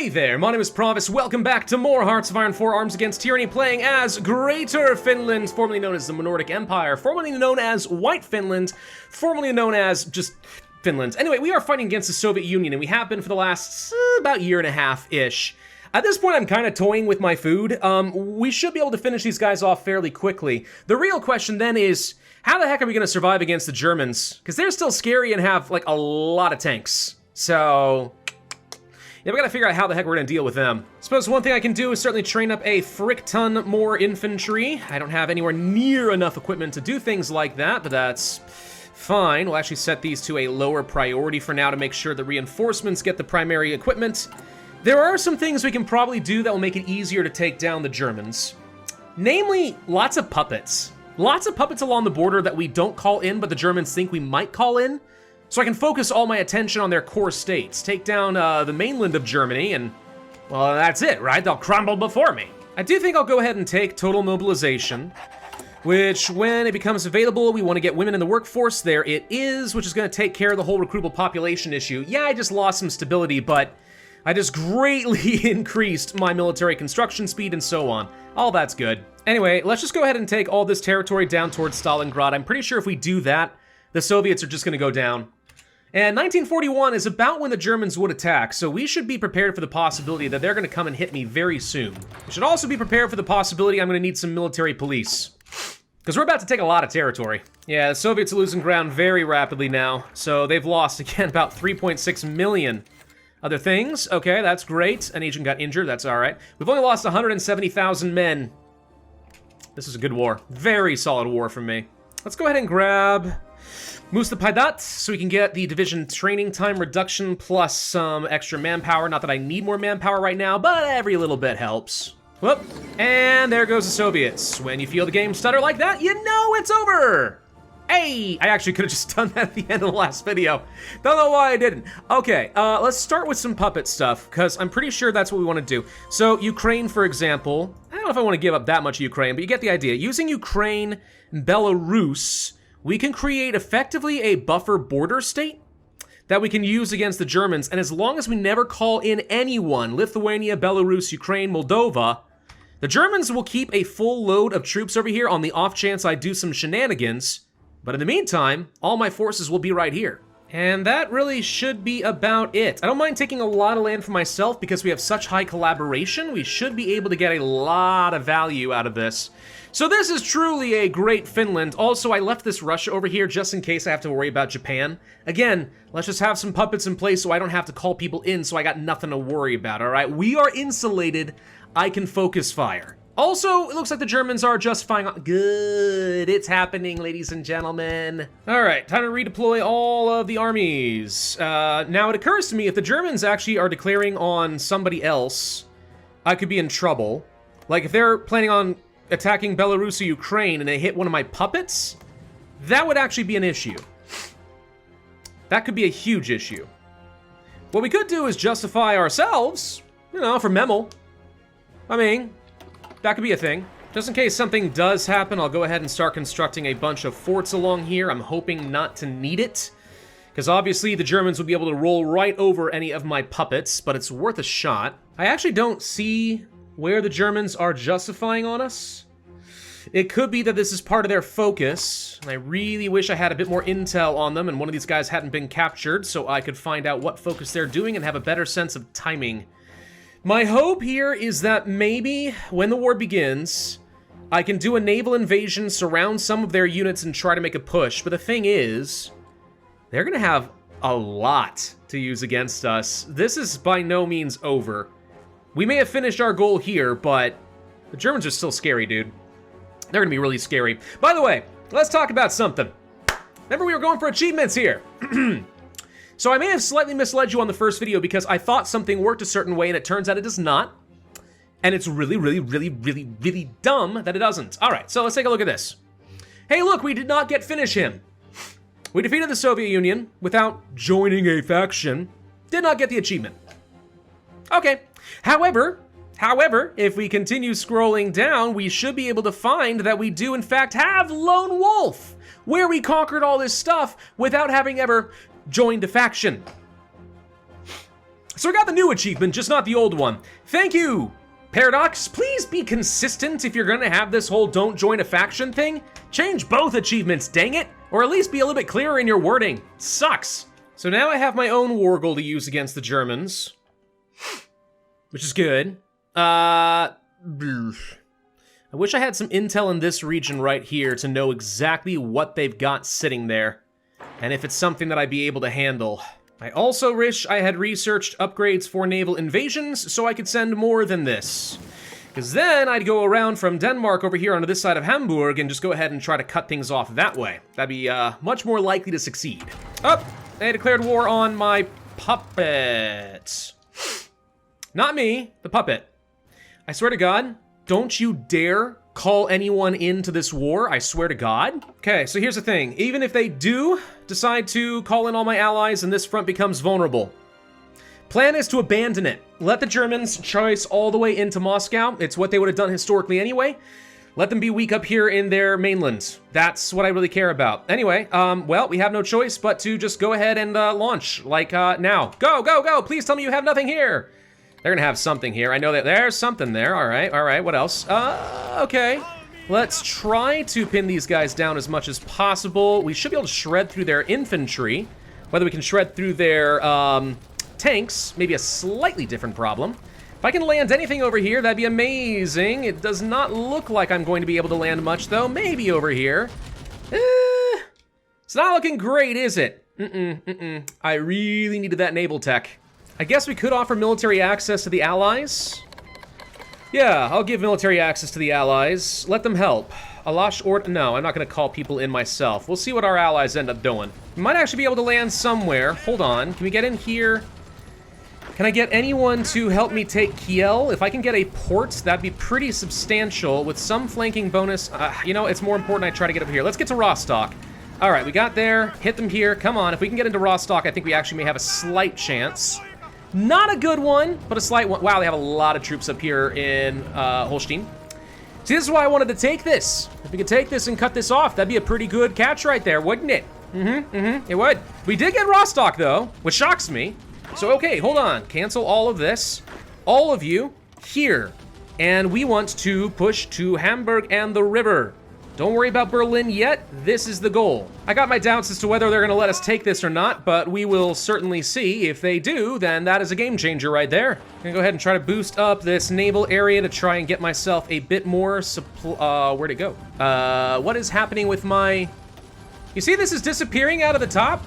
Hey there, my name is Pravus. Welcome back to more Hearts of Iron 4 Arms Against Tyranny, playing as Greater Finland, formerly known as the Nordic Empire, formerly known as White Finland, formerly known as just Finland. Anyway, we are fighting against the Soviet Union, and we have been for the last about year and a half-ish. At this point, I'm kind of toying with my food. We should be able to finish these guys off fairly quickly. The real question then is, how the heck are we going to survive against the Germans? Because they're still scary and have, like, a lot of tanks. So yeah, we gotta figure out how the heck we're gonna deal with them. Suppose one thing I can do is certainly train up a frick ton more infantry. I don't have anywhere near enough equipment to do things like that, but that's fine. We'll actually set these to a lower priority for now to make sure the reinforcements get the primary equipment. There are some things we can probably do that will make it easier to take down the Germans. Namely, lots of puppets. Lots of puppets along the border that we don't call in, but the Germans think we might call in. So I can focus all my attention on their core states, take down the mainland of Germany, and, well, that's it, right? They'll crumble before me. I do think I'll go ahead and take total mobilization, which, when it becomes available, we want to get women in the workforce. There it is, which is going to take care of the whole recruitable population issue. Yeah, I just lost some stability, but I just greatly increased my military construction speed and so on. All that's good. Anyway, let's just go ahead and take all this territory down towards Stalingrad. I'm pretty sure if we do that, the Soviets are just going to go down. And 1941 is about when the Germans would attack, so we should be prepared for the possibility that they're going to come and hit me very soon. We should also be prepared for the possibility I'm going to need some military police, because we're about to take a lot of territory. Yeah, the Soviets are losing ground very rapidly now, so they've lost, again, about 3.6 million. Other things, okay, that's great. An agent got injured, that's all right. We've only lost 170,000 men. This is a good war. Very solid war from me. Let's go ahead and grab Mustapadat, so we can get the division training time reduction plus some extra manpower. Not that I need more manpower right now, but every little bit helps. Whoop, and there goes the Soviets. When you feel the game stutter like that, you know it's over. Hey, I actually could have just done that at the end of the last video. Don't know why I didn't. Okay, let's start with some puppet stuff, because I'm pretty sure that's what we want to do. So Ukraine, for example, I don't know if I want to give up that much Ukraine, but you get the idea. Using Ukraine and Belarus, we can create effectively a buffer border state that we can use against the Germans, and as long as we never call in anyone, Lithuania, Belarus, Ukraine, Moldova, the Germans will keep a full load of troops over here on the off chance I do some shenanigans, but in the meantime, all my forces will be right here. And that really should be about it. I don't mind taking a lot of land for myself because we have such high collaboration. We should be able to get a lot of value out of this. So this is truly a great Finland. Also, I left this Russia over here just in case I have to worry about Japan. Again, let's just have some puppets in place so I don't have to call people in, so I got nothing to worry about, all right? We are insulated. I can focus fire. Also, it looks like the Germans are just fine. Good, it's happening, ladies and gentlemen. All right, time to redeploy all of the armies. Now it occurs to me, if the Germans actually are declaring on somebody else, I could be in trouble. Like if they're planning on attacking Belarus or Ukraine and they hit one of my puppets, that would actually be an issue. That could be a huge issue. What we could do is justify ourselves, you know, for Memel. I mean, that could be a thing. Just in case something does happen, I'll go ahead and start constructing a bunch of forts along here. I'm hoping not to need it, because obviously the Germans would be able to roll right over any of my puppets, but it's worth a shot. I actually don't see where the Germans are justifying on us. It could be that this is part of their focus, and I really wish I had a bit more intel on them and one of these guys hadn't been captured so I could find out what focus they're doing and have a better sense of timing. My hope here is that maybe when the war begins, I can do a naval invasion, surround some of their units, and try to make a push. But the thing is, they're going to have a lot to use against us. This is by no means over. We may have finished our goal here, but the Germans are still scary, dude. They're going to be really scary. By the way, let's talk about something. Remember we were going for achievements here. So I may have slightly misled you on the first video because I thought something worked a certain way and it turns out it does not. And it's really, really, really, really, really dumb that it doesn't. All right, so let's take a look at this. Hey, look, we did not get finish him. We defeated the Soviet Union without joining a faction. Did not get the achievement. Okay. However, if we continue scrolling down, we should be able to find that we do in fact have Lone Wolf, where we conquered all this stuff without having ever joined a faction. So we got the new achievement, just not the old one. Thank you, Paradox. Please be consistent if you're gonna have this whole don't join a faction thing. Change both achievements, dang it. Or at least be a little bit clearer in your wording. Sucks. So now I have my own war goal to use against the Germans, which is good. I wish I had some intel in this region right here to know exactly what they've got sitting there, and if it's something that I'd be able to handle. I also wish I had researched upgrades for naval invasions so I could send more than this. Because then I'd go around from Denmark over here onto this side of Hamburg and just go ahead and try to cut things off that way. That'd be much more likely to succeed. Oh, they declared war on my puppet. Not me, the puppet. I swear to God, don't you dare call anyone into this war, I swear to God. Okay, so here's the thing. Even if they do decide to call in all my allies and this front becomes vulnerable, plan is to abandon it. Let the Germans choice all the way into Moscow. It's what they would have done historically anyway. Let them be weak up here in their mainland. That's what I really care about. Anyway, well, we have no choice but to just go ahead and launch, like now. Go, go, go, please tell me you have nothing here. They're gonna have something here. I know that there's something there. All right, what else? Okay. Let's try to pin these guys down as much as possible. We should be able to shred through their infantry. Whether we can shred through their tanks, maybe a slightly different problem. If I can land anything over here, that'd be amazing. It does not look like I'm going to be able to land much, though. Maybe over here. It's not looking great, is it? I really needed that naval tech. I guess we could offer military access to the Allies. Yeah, I'll give military access to the Allies. Let them help. Alash or no, I'm not gonna call people in myself. We'll see what our allies end up doing. We might actually be able to land somewhere. Hold on, can we get in here? Can I get anyone to help me take Kiel? If I can get a port, that'd be pretty substantial with some flanking bonus. You know, it's more important I try to get up here. Let's get to Rostock. All right, we got there, hit them here. Come on, if we can get into Rostock, I think we actually may have a slight chance. Not a good one, but a slight one. Wow, they have a lot of troops up here in Holstein. See, this is why I wanted to take this. If we could take this and cut this off, that'd be a pretty good catch right there, wouldn't it? It would. We did get Rostock, though, which shocks me. So, okay, hold on. Cancel all of this. All of you here. And we want to push to Hamburg and the river. Don't worry about Berlin yet. This is the goal. I got my doubts as to whether they're gonna let us take this or not, but we will certainly see. If they do, then that is a game changer right there. I'm gonna go ahead and try to boost up this naval area to try and get myself a bit more where'd it go? What is happening with my... You see this is disappearing out of the top?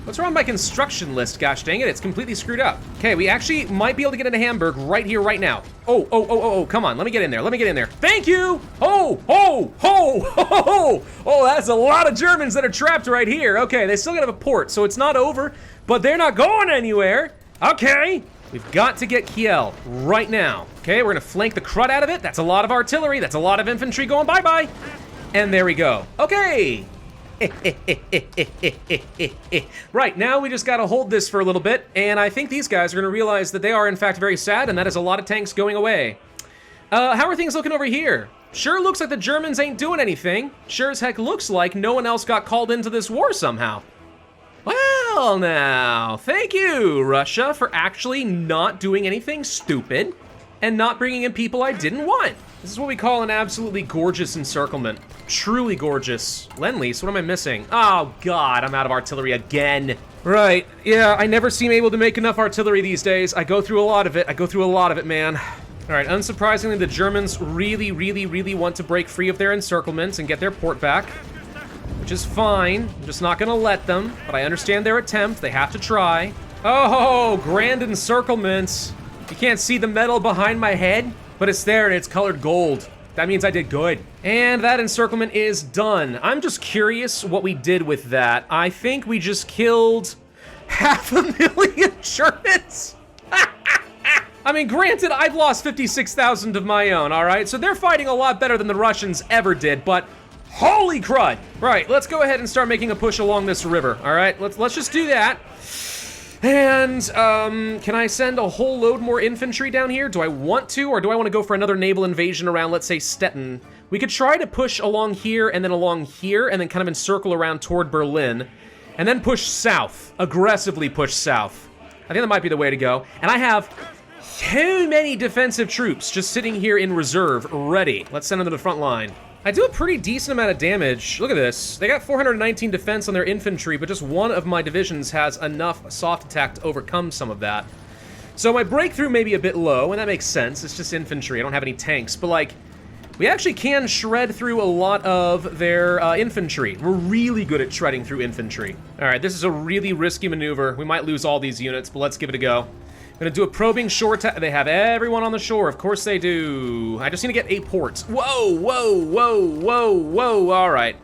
What's wrong with my construction list? Gosh dang it, it's completely screwed up. Okay, we actually might be able to get into Hamburg right here, right now. Oh, come on, let me get in there, let me get in there. Thank you! Oh, that's a lot of Germans that are trapped right here. Okay, they still gotta have a port, so it's not over, but they're not going anywhere. Okay, we've got to get Kiel right now. Okay, we're gonna flank the crud out of it. That's a lot of artillery, that's a lot of infantry going bye-bye. And there we go. Okay. Right, now we just gotta hold this for a little bit, and I think these guys are gonna realize that they are in fact very sad, and that is a lot of tanks going away. How are things looking over here? Sure looks like the Germans ain't doing anything. Sure as heck looks like no one else got called into this war somehow. Well now, thank you, Russia, for actually not doing anything stupid and not bringing in people I didn't want. This is what we call an absolutely gorgeous encirclement. Truly gorgeous. Lend-Lease, what am I missing? Oh God, I'm out of artillery again. Right, yeah, I never seem able to make enough artillery these days. I go through a lot of it, man. All right, unsurprisingly, the Germans really want to break free of their encirclements and get their port back, which is fine. I'm just not gonna let them, but I understand their attempt. They have to try. Oh, grand encirclements. You can't see the metal behind my head, but it's there and it's colored gold. That means I did good. And that encirclement is done. I'm just curious what we did with that. I think we just killed 500,000 Germans. I mean, granted, I've lost 56,000 of my own, all right? So they're fighting a lot better than the Russians ever did, but holy crud. Right, let's go ahead and start making a push along this river, all right? Let's just do that. And, can I send a whole load more infantry down here? Do I want to, or do I want to go for another naval invasion around, let's say, Stettin? We could try to push along here, and then along here, and then kind of encircle around toward Berlin, and then push south, aggressively push south. I think that might be the way to go. And I have too many defensive troops just sitting here in reserve, ready. Let's send them to the front line. I do a pretty decent amount of damage. Look at this. They got 419 defense on their infantry, but just one of my divisions has enough soft attack to overcome some of that. So my breakthrough may be a bit low, and that makes sense. It's just infantry. I don't have any tanks, but like, we actually can shred through a lot of their infantry. We're really good at shredding through infantry. All right, this is a really risky maneuver. We might lose all these units, but let's give it a go. I'm gonna do a probing shore attack. They have everyone on the shore. Of course they do. I just need to get a port. Whoa, whoa, whoa, whoa, whoa. All right.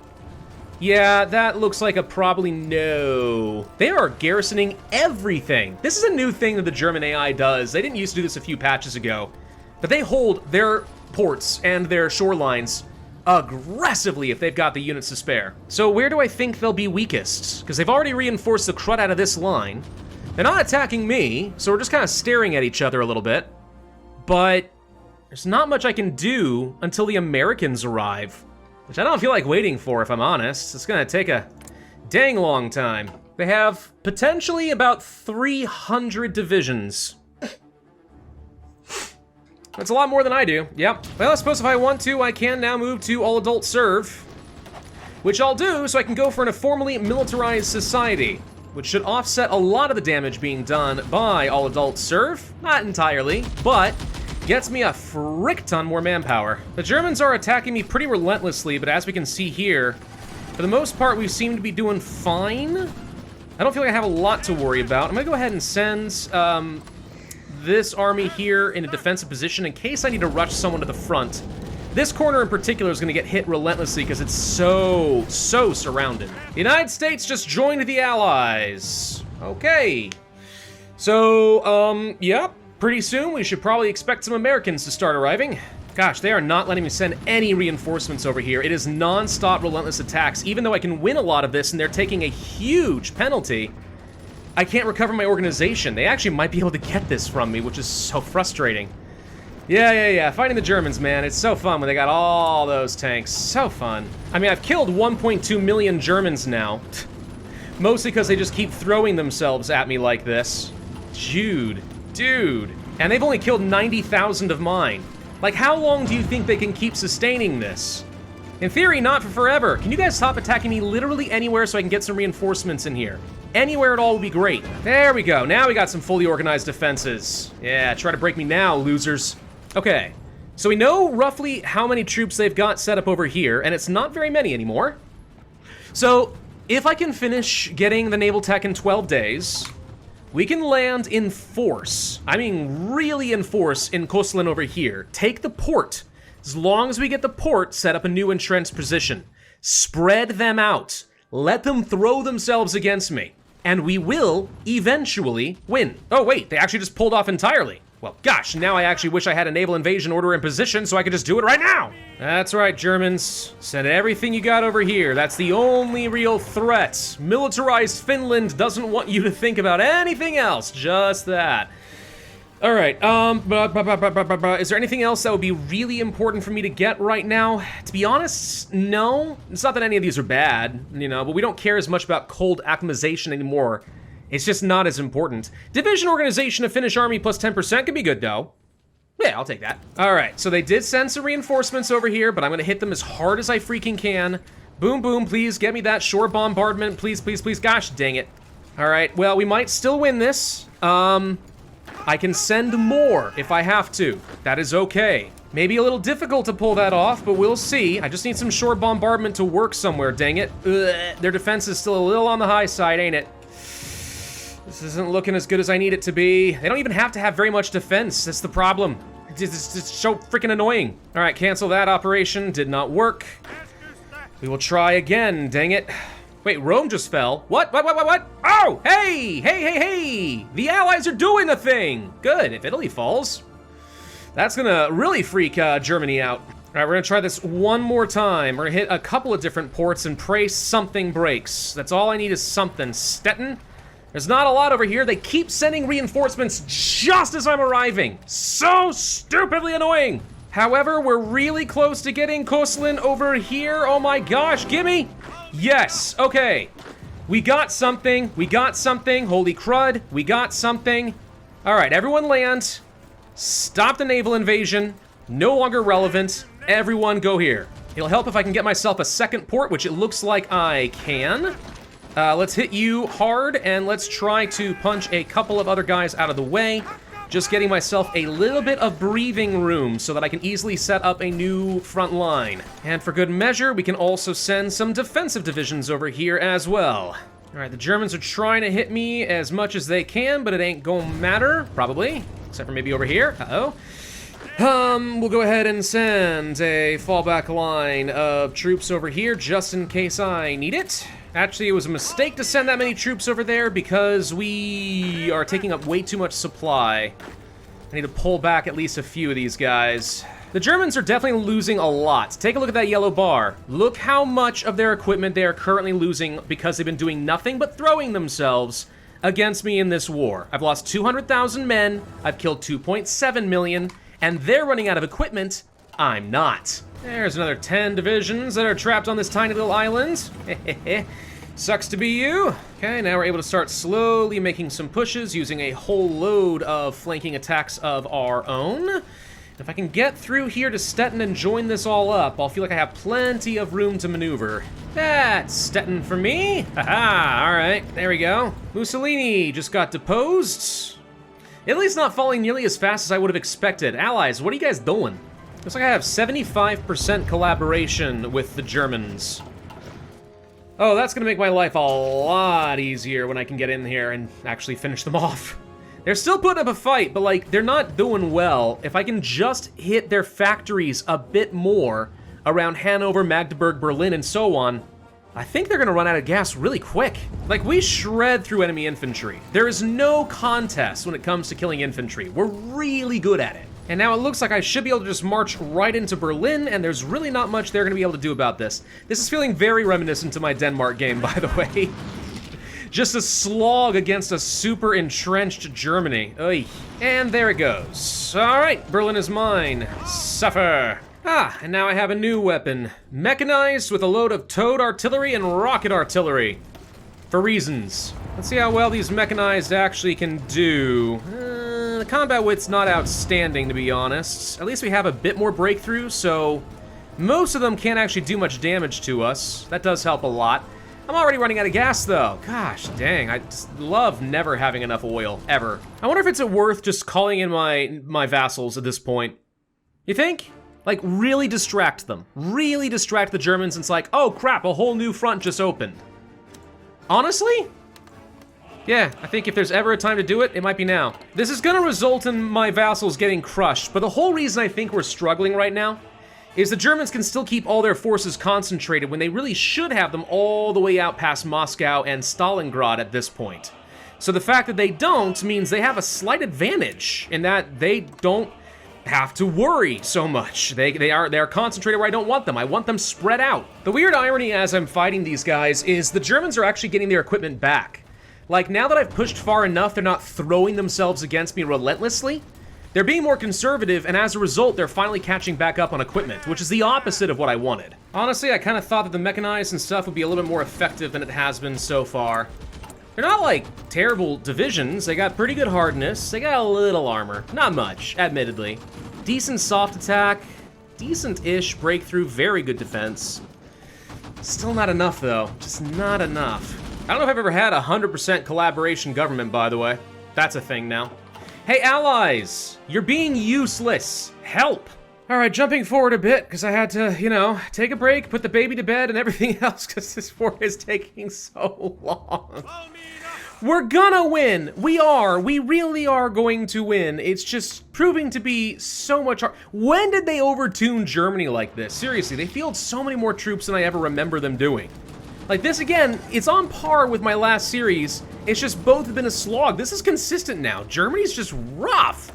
Yeah, that looks like a probably no. They are garrisoning everything. This is a new thing that the German AI does. They didn't used to do this a few patches ago, but they hold their ports and their shorelines aggressively if they've got the units to spare. So where do I think they'll be weakest? Because they've already reinforced the crud out of this line. They're not attacking me, so we're just kind of staring at each other a little bit. But there's not much I can do until the Americans arrive, which I don't feel like waiting for, if I'm honest. It's gonna take a dang long time. They have potentially about 300 divisions. That's a lot more than I do, yep. Well, I suppose if I want to, I can now move to all-adult serve, which I'll do so I can go for an informally militarized society, which should offset a lot of the damage being done by all-adult serve. Not entirely, but gets me a frick ton more manpower. The Germans are attacking me pretty relentlessly, but as we can see here, for the most part, we seem to be doing fine. I don't feel like I have a lot to worry about. I'm gonna go ahead and send this army here in a defensive position in case I need to rush someone to the front. This corner in particular is gonna get hit relentlessly because it's so surrounded. The United States just joined the Allies. Okay. So, yep. Pretty soon, we should probably expect some Americans to start arriving. Gosh, they are not letting me send any reinforcements over here. It is non-stop relentless attacks. Even though I can win a lot of this and they're taking a huge penalty, I can't recover my organization. They actually might be able to get this from me, which is so frustrating. Yeah. Fighting the Germans, man. It's so fun when they got all those tanks. So fun. I mean, I've killed 1.2 million Germans now. Mostly because they just keep throwing themselves at me like this. Dude. And they've only killed 90,000 of mine. Like, how long do you think they can keep sustaining this? In theory, not for forever. Can you guys stop attacking me literally anywhere so I can get some reinforcements in here? Anywhere at all would be great. There we go. Now we got some fully organized defenses. Yeah, try to break me now, losers. Okay, so we know roughly how many troops they've got set up over here, and it's not very many anymore. So, if I can finish getting the naval tech in 12 days, we can land in force. I mean, really in force in Koslin over here. Take the port. As long as we get the port, set up a new entrenched position. Spread them out. Let them throw themselves against me. And we will eventually win. Oh wait, they actually just pulled off entirely. Well, gosh, now I actually wish I had a naval invasion order in position so I could just do it right now. That's right, Germans. Send everything you got over here. That's the only real threat. Militarized Finland doesn't want you to think about anything else, just that. All right, is there anything else that would be really important for me to get right now? To be honest, no. It's not that any of these are bad, you know, but we don't care as much about cold acclimatization anymore. It's just not as important. Division organization of Finnish army plus 10% could be good, though. Yeah, I'll take that. All right, so they did send some reinforcements over here, but I'm gonna hit them as hard as I freaking can. Boom, boom, please get me that shore bombardment. Please, please, please. Gosh, dang it. All right, well, we might still win this. I can send more if I have to. That is okay. Maybe a little difficult to pull that off, but we'll see. I just need some shore bombardment to work somewhere, dang it. Ugh, their defense is still a little on the high side, ain't it? This isn't looking as good as I need it to be. They don't even have to have very much defense. That's the problem. It's so freaking annoying. All right, cancel that operation. Did not work. We will try again, dang it. Wait, Rome just fell. What? Oh, hey! The Allies are doing a thing! Good, if Italy falls, that's gonna really freak Germany out. All right, we're gonna try this one more time. We're gonna hit a couple of different ports and pray something breaks. That's all I need is something. Stettin? There's not a lot over here. They keep sending reinforcements just as I'm arriving. So stupidly annoying. However, we're really close to getting Koslin over here. Oh my gosh, gimme! Yes, okay. We got something. We got something. Holy crud. We got something. All right, everyone land. Stop the naval invasion. No longer relevant. Everyone go here. It'll help if I can get myself a second port, which it looks like I can. Let's hit you hard, and let's try to punch a couple of other guys out of the way. Just getting myself a little bit of breathing room so that I can easily set up a new front line. And for good measure, we can also send some defensive divisions over here as well. All right, the Germans are trying to hit me as much as they can, but it ain't gonna matter, probably. Except for maybe over here. Uh-oh. We'll go ahead and send a fallback line of troops over here just in case I need it. Actually, it was a mistake to send that many troops over there because we are taking up way too much supply. I need to pull back at least a few of these guys. The Germans are definitely losing a lot. Take a look at that yellow bar. Look how much of their equipment they are currently losing because they've been doing nothing but throwing themselves against me in this war. I've lost 200,000 men, I've killed 2.7 million, and they're running out of equipment. I'm not. There's another 10 divisions that are trapped on this tiny little island. Sucks to be you. Okay, now we're able to start slowly making some pushes using a whole load of flanking attacks of our own. If I can get through here to Stettin and join this all up, I'll feel like I have plenty of room to maneuver. That's Stettin for me. Haha, all right, there we go. Mussolini just got deposed. At least not falling nearly as fast as I would have expected. Allies, what are you guys doing? Looks like I have 75% collaboration with the Germans. Oh, that's gonna make my life a lot easier when I can get in here and actually finish them off. They're still putting up a fight, but like, they're not doing well. If I can just hit their factories a bit more around Hanover, Magdeburg, Berlin, and so on, I think they're gonna run out of gas really quick. Like, we shred through enemy infantry. There is no contest when it comes to killing infantry. We're really good at it. And now it looks like I should be able to just march right into Berlin, and there's really not much they're gonna be able to do about this. This is feeling very reminiscent to my Denmark game, by the way. Just a slog against a super entrenched Germany. Oy. And there it goes. All right, Berlin is mine. Suffer. Ah, and now I have a new weapon. Mechanized with a load of towed artillery and rocket artillery. For reasons. Let's see how well these mechanized actually can do. The combat width's not outstanding, to be honest. At least we have a bit more breakthrough, so most of them can't actually do much damage to us. That does help a lot. I'm already running out of gas, though. Gosh, dang, I just love never having enough oil, ever. I wonder if it's worth just calling in my vassals at this point. You think? Like, really distract them. Really distract the Germans, and it's like, oh crap, a whole new front just opened. Honestly? Yeah, I think if there's ever a time to do it, it might be now. This is gonna result in my vassals getting crushed, but the whole reason I think we're struggling right now is the Germans can still keep all their forces concentrated when they really should have them all the way out past Moscow and Stalingrad at this point. So the fact that they don't means they have a slight advantage in that they don't have to worry so much. They are concentrated where I don't want them. I want them spread out. The weird irony as I'm fighting these guys is the Germans are actually getting their equipment back. Like, now that I've pushed far enough, they're not throwing themselves against me relentlessly. They're being more conservative, and as a result, they're finally catching back up on equipment, which is the opposite of what I wanted. Honestly, I kind of thought that the mechanized and stuff would be a little bit more effective than it has been so far. They're not, like, terrible divisions. They got pretty good hardness. They got a little armor. Not much, admittedly. Decent soft attack. Decent-ish breakthrough. Very good defense. Still not enough, though. Just not enough. I don't know if I've ever had a 100% collaboration government, by the way. That's a thing now. Hey, allies! You're being useless. Help! All right, jumping forward a bit, because I had to, you know, take a break, put the baby to bed, and everything else, because this war is taking so long. We're gonna win! We really are going to win. It's just proving to be so much hard. When did they overtune Germany like this? Seriously, they field so many more troops than I ever remember them doing. Like this again, it's on par with my last series. It's just both have been a slog. This is consistent now. Germany's just rough.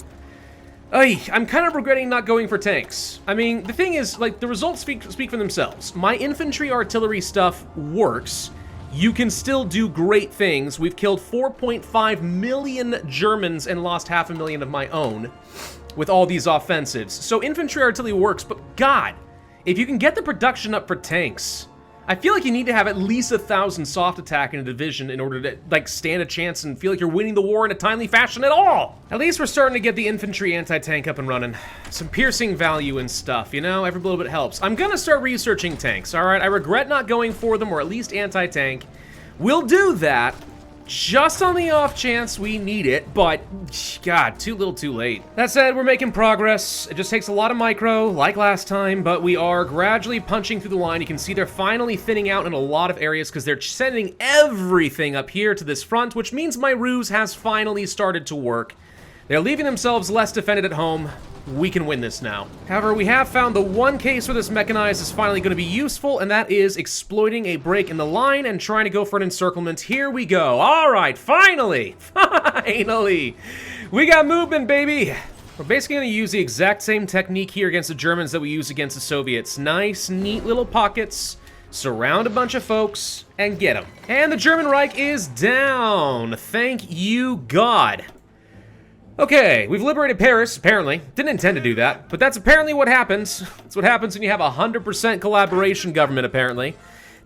Ay, I'm kind of regretting not going for tanks. I mean, the thing is, like, the results speak for themselves. My infantry artillery stuff works. You can still do great things. We've killed 4.5 million Germans and lost 500,000 of my own with all these offensives. So infantry artillery works, but God, if you can get the production up for tanks, I feel like you need to have at least 1,000 soft attack in a division in order to, like, stand a chance and feel like you're winning the war in a timely fashion at all. At least we're starting to get the infantry anti-tank up and running. Some piercing value and stuff, you know? Every little bit helps. I'm gonna start researching tanks, all right? I regret not going for them, or at least anti-tank. We'll do that. Just on the off chance we need it, but God, too little too late. That said, we're making progress. It just takes a lot of micro, like last time, but we are gradually punching through the line. You can see they're finally thinning out in a lot of areas because they're sending everything up here to this front, which means my ruse has finally started to work. They're leaving themselves less defended at home. We can win this now. However, we have found the one case where this mechanized is finally going to be useful, and that is exploiting a break in the line and trying to go for an encirclement. Here we go. All right, finally! Finally! We got movement, baby! We're basically going to use the exact same technique here against the Germans that we used against the Soviets. Nice, neat little pockets. Surround a bunch of folks and get them. And the German Reich is down. Thank you, God. Okay, we've liberated Paris, apparently. Didn't intend to do that, but that's apparently what happens. That's what happens when you have a 100% collaboration government, apparently.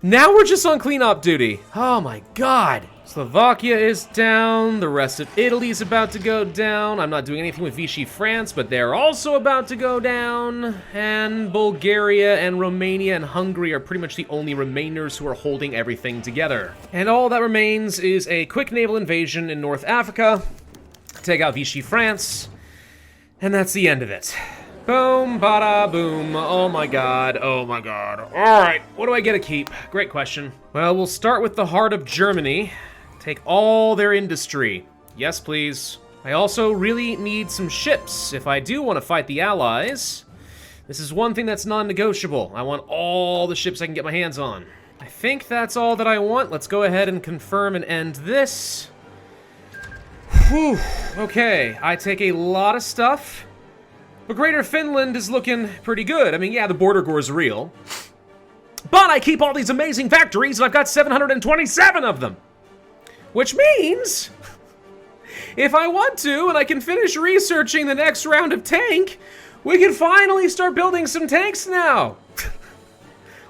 Now we're just on cleanup duty. Oh my God. Slovakia is down. The rest of Italy's about to go down. I'm not doing anything with Vichy France, but they're also about to go down. And Bulgaria and Romania and Hungary are pretty much the only remainers who are holding everything together. And all that remains is a quick naval invasion in North Africa. Take out Vichy France, and that's the end of it. Boom, bada, boom. Oh my God, oh my God. All right, what do I get to keep? Great question. Well, we'll start with the heart of Germany. Take all their industry. Yes, please. I also really need some ships if I do want to fight the Allies. This is one thing that's non-negotiable. I want all the ships I can get my hands on. I think that's all that I want. Let's go ahead and confirm and end this. Whew, okay, I take a lot of stuff, but Greater Finland is looking pretty good. I mean, yeah, the border gore is real, but I keep all these amazing factories, and I've got 727 of them, which means if I want to, and I can finish researching the next round of tank, we can finally start building some tanks now.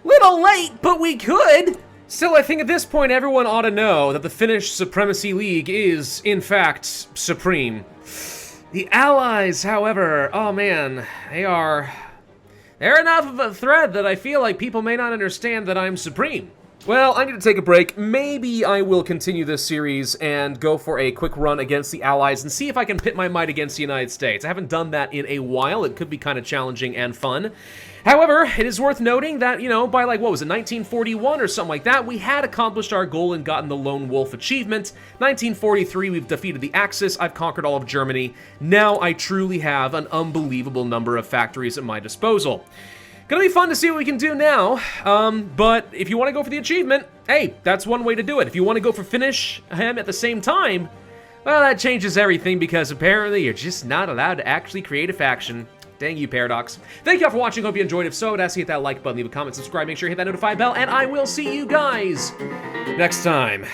Little late, but we could. Still, I think at this point everyone ought to know that the Finnish Supremacy League is, in fact, supreme. The Allies, however, oh man, they're enough of a threat that I feel like people may not understand that I'm supreme. Well, I need to take a break. Maybe I will continue this series and go for a quick run against the Allies and see if I can pit my might against the United States. I haven't done that in a while. It could be kind of challenging and fun. However, it is worth noting that, you know, by like, what was it, 1941 or something like that, we had accomplished our goal and gotten the Lone Wolf achievement. 1943, we've defeated the Axis, I've conquered all of Germany. Now I truly have an unbelievable number of factories at my disposal. Gonna be fun to see what we can do now, but if you want to go for the achievement, hey, that's one way to do it. If you want to go for finish him at the same time, well, that changes everything because apparently you're just not allowed to actually create a faction. Dang you, Paradox. Thank you all for watching. Hope you enjoyed. If so, I'd ask you to hit that like button, leave a comment, subscribe, make sure you hit that notify bell, and I will see you guys next time.